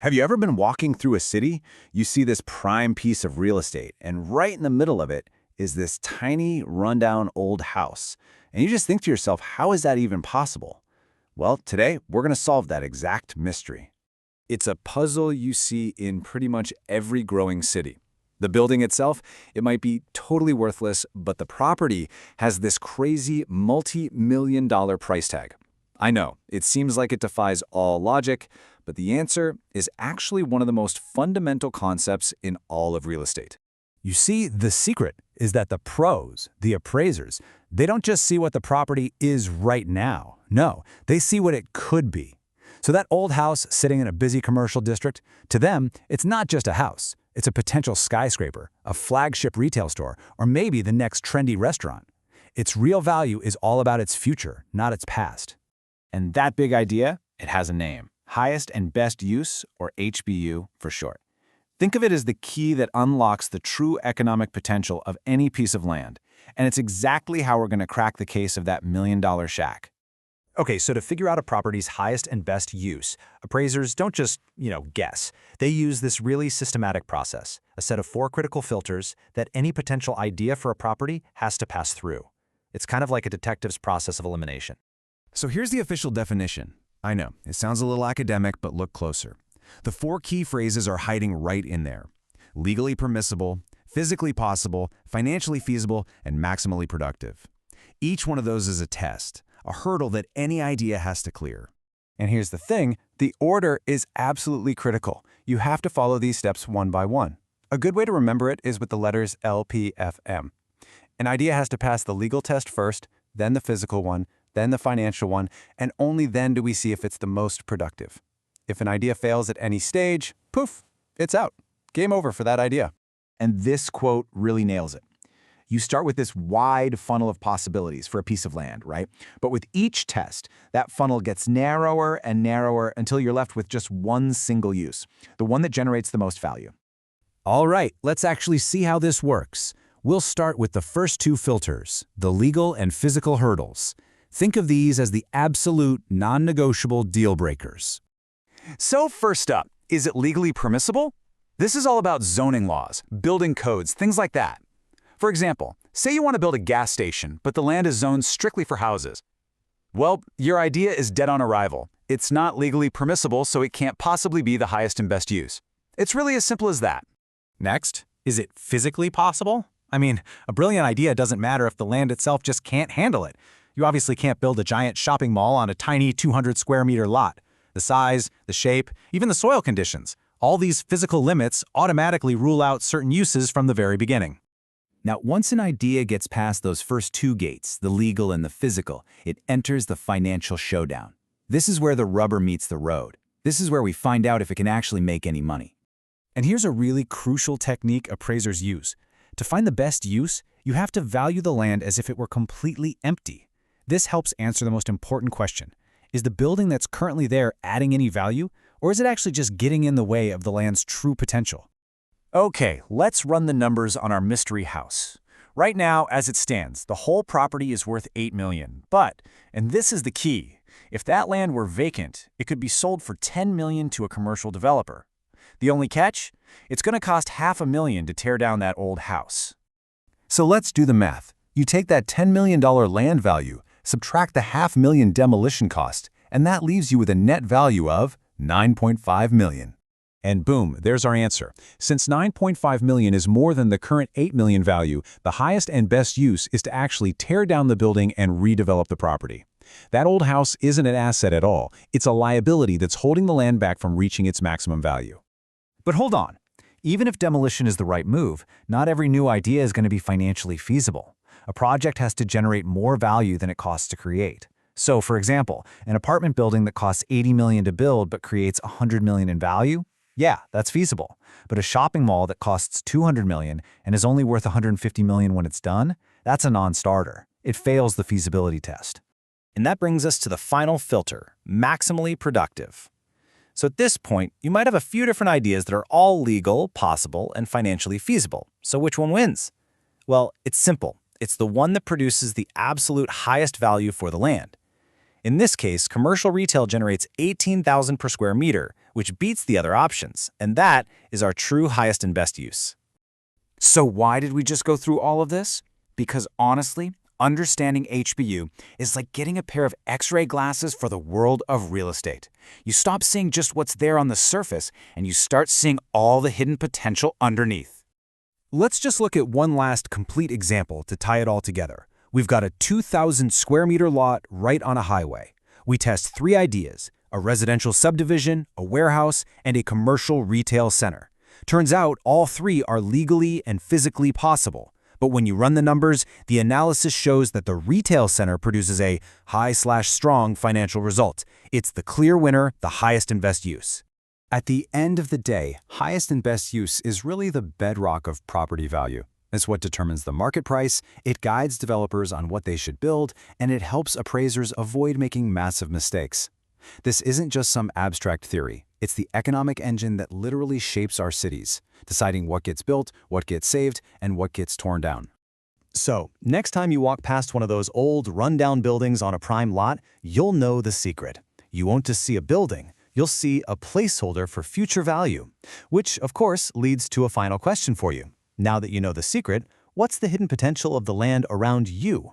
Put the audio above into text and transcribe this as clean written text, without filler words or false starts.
Have you ever been walking through a city? You see this prime piece of real estate, and right in the middle of it is this tiny, rundown old house. And you just think to yourself, how is that even possible? Well, today we're going to solve that exact mystery. It's a puzzle you see in pretty much every growing city. The building itself, it might be totally worthless, but the property has this crazy multi-million-dollar price tag. I know, it seems like it defies all logic, but the answer is actually one of the most fundamental concepts in all of real estate. You see, the secret is that the pros, the appraisers, they don't just see what the property is right now. No, they see what it could be. So that old house sitting in a busy commercial district, to them, it's not just a house. It's a potential skyscraper, a flagship retail store, or maybe the next trendy restaurant. Its real value is all about its future, not its past. And that big idea, it has a name. Highest and best use, or HBU for short. Think of it as the key that unlocks the true economic potential of any piece of land. And it's exactly how we're going to crack the case of that million-dollar shack. Okay, so to figure out a property's highest and best use, appraisers don't just, guess. They use this really systematic process, a set of 4 critical filters that any potential idea for a property has to pass through. It's kind of like a detective's process of elimination. So here's the official definition. I know, it sounds a little academic, but look closer. The 4 key phrases are hiding right in there. Legally permissible, physically possible, financially feasible, and maximally productive. Each one of those is a test, a hurdle that any idea has to clear. And here's the thing, the order is absolutely critical. You have to follow these steps one by one. A good way to remember it is with the letters LPFM. An idea has to pass the legal test first, then the physical one, then the financial one, and only then do we see if it's the most productive. If an idea fails at any stage, poof, it's out. Game over for that idea. And this quote really nails it. You start with this wide funnel of possibilities for a piece of land, right? But with each test, that funnel gets narrower and narrower until you're left with just one single use, the one that generates the most value. All right, let's actually see how this works. We'll start with the first 2 filters, the legal and physical hurdles. Think of these as the absolute, non-negotiable deal breakers. So first up, is it legally permissible? This is all about zoning laws, building codes, things like that. For example, say you want to build a gas station, but the land is zoned strictly for houses. Well, your idea is dead on arrival. It's not legally permissible, so it can't possibly be the highest and best use. It's really as simple as that. Next, is it physically possible? I mean, a brilliant idea doesn't matter if the land itself just can't handle it. You obviously can't build a giant shopping mall on a tiny 200 square meter lot. The size, the shape, even the soil conditions, all these physical limits automatically rule out certain uses from the very beginning. Now, once an idea gets past those first 2 gates, the legal and the physical, it enters the financial showdown. This is where the rubber meets the road. This is where we find out if it can actually make any money. And here's a really crucial technique appraisers use. To find the best use, you have to value the land as if it were completely empty. This helps answer the most important question. Is the building that's currently there adding any value, or is it actually just getting in the way of the land's true potential? Okay, let's run the numbers on our mystery house. Right now, as it stands, the whole property is worth $8 million. But, and this is the key, if that land were vacant, it could be sold for $10 million to a commercial developer. The only catch? It's going to cost $500,000 to tear down that old house. So let's do the math. You take that $10 million land value, subtract the $500,000 demolition cost, and that leaves you with a net value of $9.5 million. And boom, there's our answer. Since $9.5 million is more than the current $8 million value, the highest and best use is to actually tear down the building and redevelop the property. That old house isn't an asset at all. It's a liability that's holding the land back from reaching its maximum value. But hold on. Even if demolition is the right move, not every new idea is going to be financially feasible. A project has to generate more value than it costs to create. So, for example, an apartment building that costs $80 million to build but creates $100 million in value? Yeah, that's feasible. But a shopping mall that costs $200 million and is only worth $150 million when it's done? That's a non-starter. It fails the feasibility test. And that brings us to the final filter, maximally productive. So at this point, you might have a few different ideas that are all legal, possible, and financially feasible. So which one wins? Well, it's simple. It's the one that produces the absolute highest value for the land. In this case, commercial retail generates $18,000 per square meter, which beats the other options, and that is our true highest and best use. So why did we just go through all of this? Because honestly, understanding HBU is like getting a pair of X-ray glasses for the world of real estate. You stop seeing just what's there on the surface, and you start seeing all the hidden potential underneath. Let's just look at one last complete example to tie it all together. We've got a 2,000 square meter lot right on a highway. We test 3 ideas: a residential subdivision, a warehouse, and a commercial retail center. Turns out all 3 are legally and physically possible. But when you run the numbers, the analysis shows that the retail center produces a high/strong financial result. It's the clear winner, the highest and best use. At the end of the day, highest and best use is really the bedrock of property value. It's what determines the market price, it guides developers on what they should build, and it helps appraisers avoid making massive mistakes. This isn't just some abstract theory. It's the economic engine that literally shapes our cities, deciding what gets built, what gets saved, and what gets torn down. So, next time you walk past one of those old, rundown buildings on a prime lot, you'll know the secret. You won't just see a building, you'll see a placeholder for future value, which, of course, leads to a final question for you. Now that you know the secret, what's the hidden potential of the land around you?